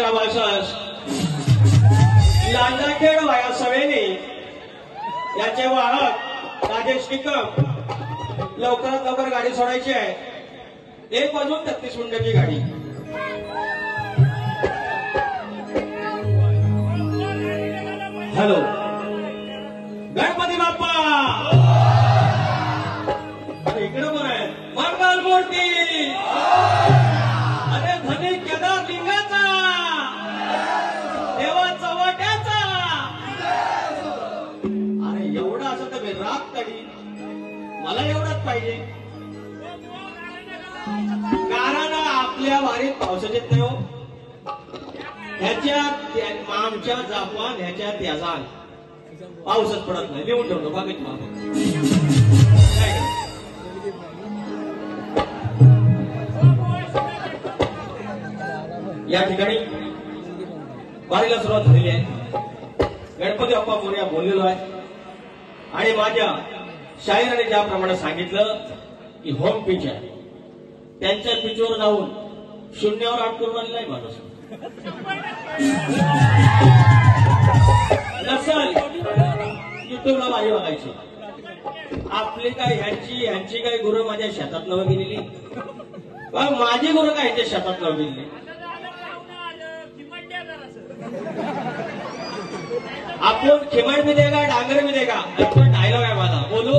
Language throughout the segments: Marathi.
ग्रामस्थ लांजाखेड वाया सवेने याचे वाहक राजेश निकम लवकरात लवकर गाडी सोडायची आहे. 1 वाजून 33 मिनिटाची गाडी. हॅलो गणपती बाप्पा. अरे इकडे कोण आहे? मंगल मूर्ती. अरे धनी केदार लिंगाचा देवा चव्हाट्याचा. अरे एवढं असं तर मी राग काढी. मला एवढंच पाहिजे. कारण आपल्या वारीत पावसाचे येत नाही हो. ह्याच्यात आमच्या जापान ह्याच्यात याजान पाऊसच पडत नाही. लिहून ठेवतो बाकीच माग. या ठिकाणी वारीला सुरुवात झालेली आहे. गणपती बाप्पा मोरया बोललेलो आहे आणि माझ्या शाहिराने ज्याप्रमाणे सांगितलं की होम पिच आहे त्यांच्या पिचवर जाऊन शून्यावर आउट करून आलेला आहे माणूस. नसल युट्यूबला माझी बघायची. आपली काय ह्यांची काय गुरु माझ्या शेतात नवं गेलेली. माझी गुरु काय ह्यांच्या शेतात नवं गेलेली. आपण खिमड भी देगा डांगर भी देगा. डायलॉग आहे माझा. बोलू.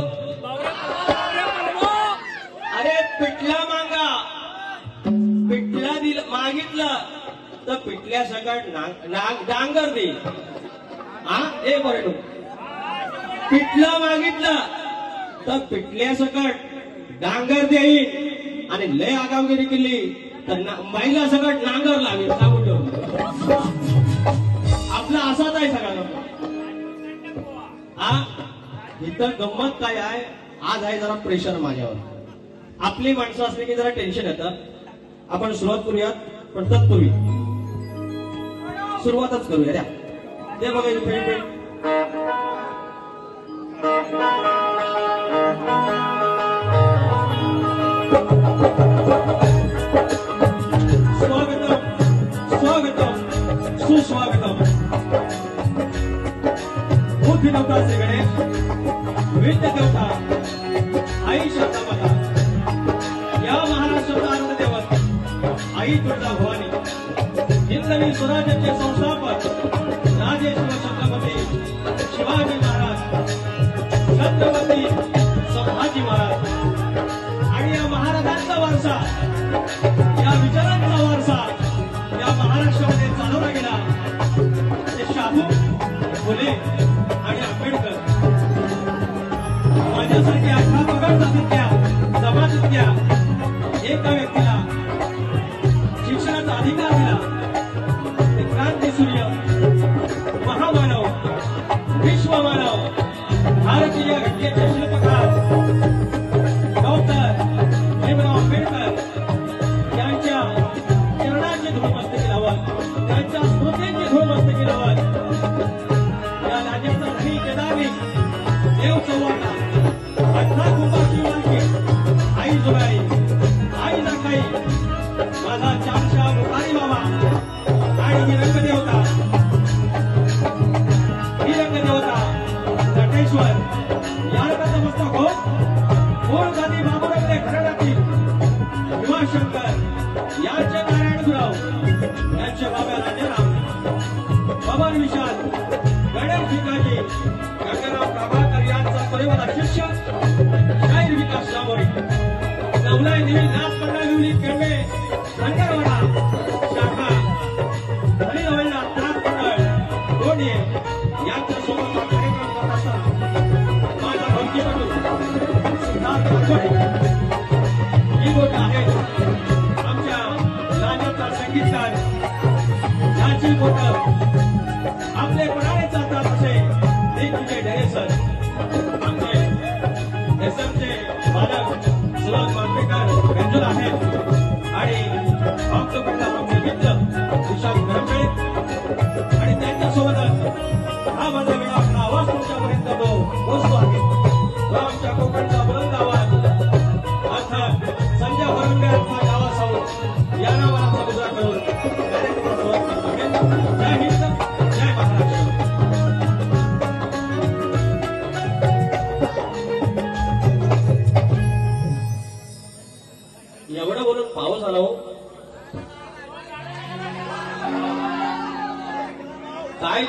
अरे पिठला मागा. पिठला दिलं मागितलं तर पिठल्या सकट डांगर दे. हा ए बरं पिठलं मागितलं तर पिठल्या सकट डांगर देईन आणि लय आगावगिरी केली तर महिला सकट नांगर लावेल. सांगून ठेव. आपला असाच आहे सगळा. हा इथं गंमत काय आहे. आज आहे जरा प्रेशर माझ्यावर. आपली माणसं असली की जरा टेन्शन येतं. आपण सुरुवात करूयात पण तत्पूर्वी सुरुवातच करूया. द्या ते बघायचं पेन पेन. स्वागतम स्वागतम सुस्वागतम. मुख्य देवता श्री गणेश. विद्या देवता आई शारदा या महाराष्ट्राचा आनंद देवत आई तुळजा भवानी. हिंदवी स्वराज्याचे संस्थापक राजेश्वर छत्रपती शिवाजी महाराज छत्रपती संभाजी महाराज आणि या महाराजांचा वारसा या विचारांचा वारसा या महाराष्ट्रामध्ये चालवला गेला. ते शाहू फुले आणि आंबेडकर माझ्यासारखे 18 पगड जातीतल्या जमातीतल्या एका व्यक्तीला शिक्षणाचा अधिकार दिला. ते क्रांतीसूर्य महामानव विश्वमानव भारतीय घटनेचे शिल्पकार डॉक्टर भीमराव आंबेडकर यांच्या चरणाची धूळ मस्तकी लावत त्यांच्या स्मृतींची धूळ मस्तकी लावत या राज्याचा धनी केदारी देव चव्हाटा 18 कुंभाची मालकी आई जुगाई आई नकाई माझा चारशा मुखारी बाबा आणि ही रंगदेवता नटेश्वर या नतमस्तक हो. मूळ गादी बाबुरावले घराण्यातील युवाशंकर यांचे नारायण गुराव यांचे बाबा राजाराम पवन विशाल गणेश भिकाजी गंगाराम प्रभाकर यांचा परिवार शिष्य शाहीर विकास लांबोरी नवलाई देवी नाथ पंडाविवली केंबे धनगरवाडा शाखा हरी रवैनाथ नाथ मंडळ गोडे यांच्या सोबत कार्यक्रम करत असताना माझा भक्तीपटू सिद्धार्थ आठवडे ही गोष्ट आहे. आमच्या राजाचा संगीतकार याची गोष्ट आपले पणाने चालतात असे दिग्विजय ढेरे सर आमचे एसएमचे मालक सुरज मांडवेकर गंजूर आहेत आणि आमचे मित्र विशाल गरमळे आणि त्यांच्यासोबतच हा माझा वेळा आपला आवाज तुमच्यापर्यंत पोहोचतो आहे. तो आमच्या कोकणचा बुलंद आवाज अर्थात संजय वरंबे गावासमोर या नावाचा मुद्रा करून कार्यक्रम सुरुवात करतो.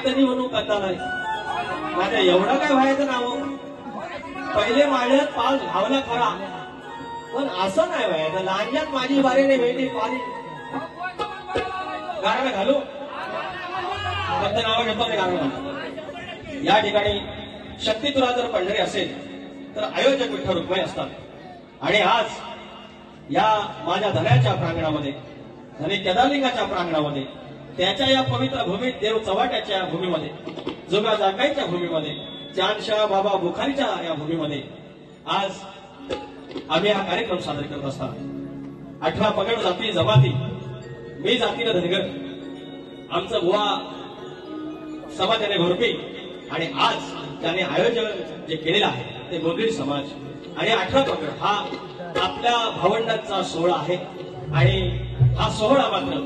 कीर्तनी म्हणून कथा नाही माझ्या एवढं काय व्हायचं नाव पहिले माळ्यात पाल घावला खरा पण असं नाही व्हायचं लांजात माझी बारीने भेटी पाणी गाणं घालू फक्त नाव घेतो मी गाणं या ठिकाणी शक्ती तुला जर पंढरी असेल तर आयोजक विठ्ठल रुक्मिणी असतात आणि आज या माझ्या धन्याच्या प्रांगणामध्ये धनी केदारलिंगाच्या प्रांगणामध्ये त्याच्या या पवित्र भूमीत देव चव्हाट्याच्या भूमीमध्ये जोगा जागाईच्या भूमीमध्ये चांदशाह बाबा बुखारीच्या या भूमीमध्ये आज आम्ही हा कार्यक्रम सादर करत असताना 18 पगड जाती जमाती मी जातीनं धनगर आमचं बुवा समाजाने घोरपी आणि आज त्याने आयोजन जे केलेलं आहे ते गोंधळी समाज आणि 18 पगड हा आपल्या भावंडांचा सोहळा आहे आणि हा सोहळा मात्र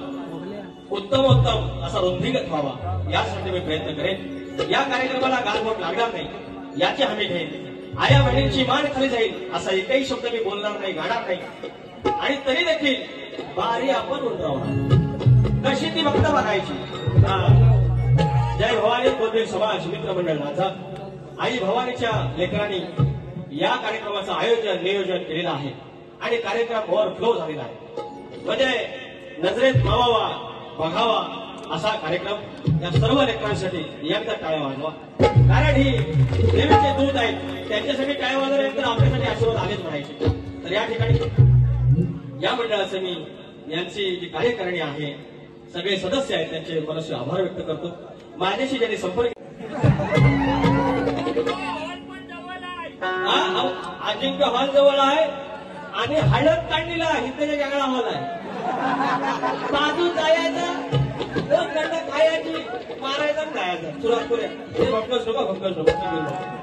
उत्तमोत्तम असा रुंदीगत व्हावा यासाठी मी प्रयत्न करेन या कार्यक्रमाला गालबोट लागणार नाही याची हमी घेईन आया बहिणींची मान खाली जाईल असा एकही शब्द मी बोलणार नाही गाणार नाही आणि तरी देखील बारी आपण उंचावणार कशी ती फक्त बघायची जय भवानी गोंधळी समाज मित्रमंडळ माझा आई भवानीच्या लेकरांनी या कार्यक्रमाचं आयोजन नियोजन केलेलं आहे आणि कार्यक्रम ओव्हरफ्लो झालेला आहे म्हणजे नजरेत मावावा बघावा असा कार्यक्रम या सर्व लेकरांसाठी एकदा टाळ्या वाजवा कारण ही देवीचे दूत आहेत त्यांच्यासाठी टाळ्या वाजवल्या तर आपल्यासाठी आशीर्वाद आलेच म्हणायचे तर या ठिकाणी या मंडळाचं मी यांची जी कार्यकारिणी आहे सगळे सदस्य आहेत त्यांचे मनस्वी आभार व्यक्त करतो माझ्याशी ज्यांनी संपर्क अजिंक्य हॉल जवळ आहे आणि हळद काढलेला इथे वेगळा हॉल आहे बाजू जायचं दोन घंटा खायची मारायचा खायचा सुरुवात करूया भक्कस नको भक्कस नको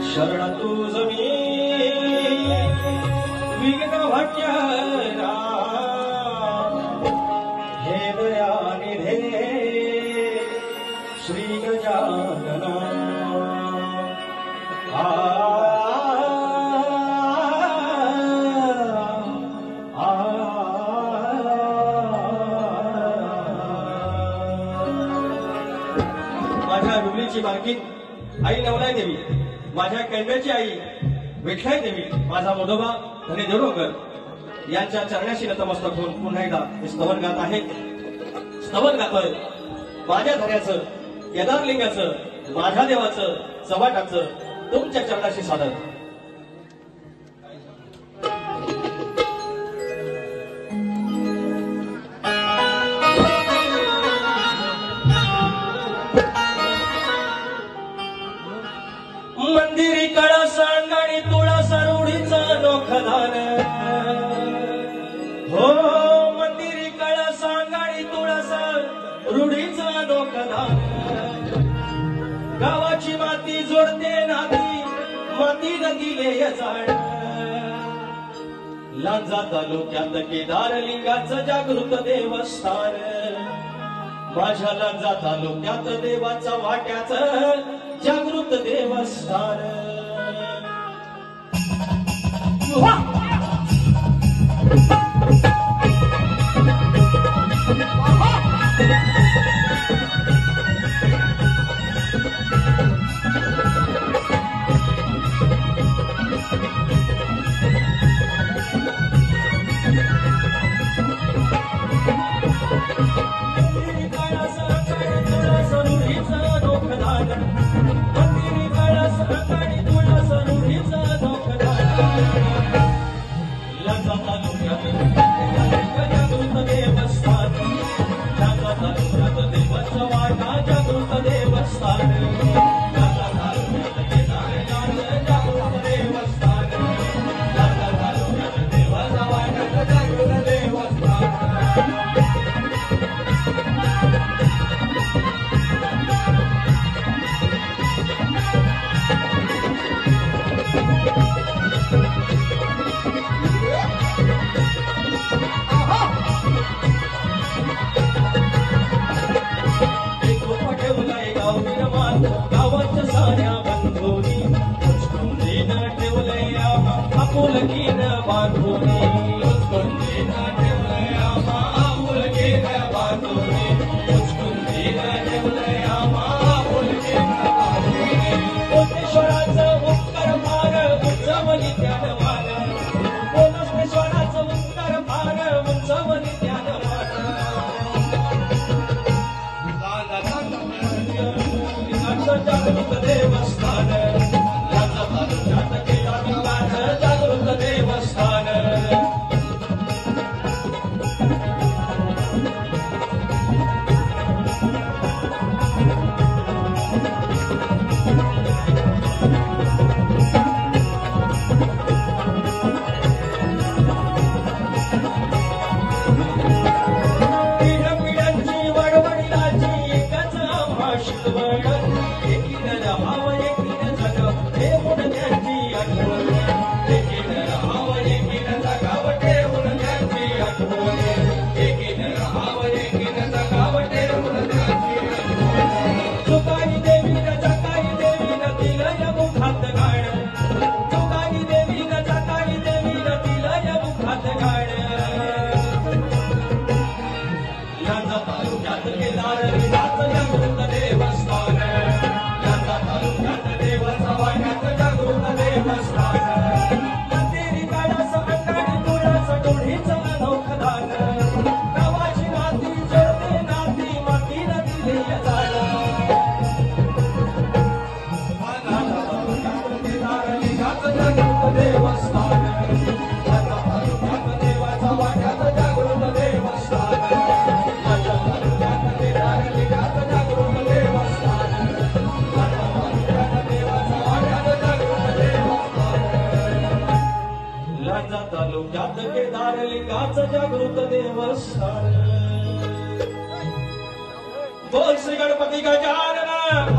शरण तुझ मी विघ्न भट्यारा हे दयानिधे श्री गजानना माझ्या डुबलीची बारकी आई नवलाई देवी माझ्या कैंब्याची आई विठ्ठलाई देवी माझा मोदोबा धनी देवडोंगर यांच्या चरणाशी नतमस्तक होऊन पुन्हा एकदा हे स्तवन गात आहे स्तवन गातोय माझ्या धन्याचं केदारलिंगाचं माझ्या देवाचं चव्हाट्याचं तुमच्या चरणाशी सादर मंदिरी कळा सांगाणी तुळसा रूढीचा नोखदान हो मंदिरी कळा सांगाणी तुळसा रूढीचा नोखदान गावाची माती जोडते नाती माती नदीले यजाण लांजा तालुक्यात केदारलिंगाचं जागृत देवस्थान माझ्याला जात आलो त्यात देवाचा वाट्याच जागृत देवस्थान जागृत देवस्थान बोल श्री गणपति गजानन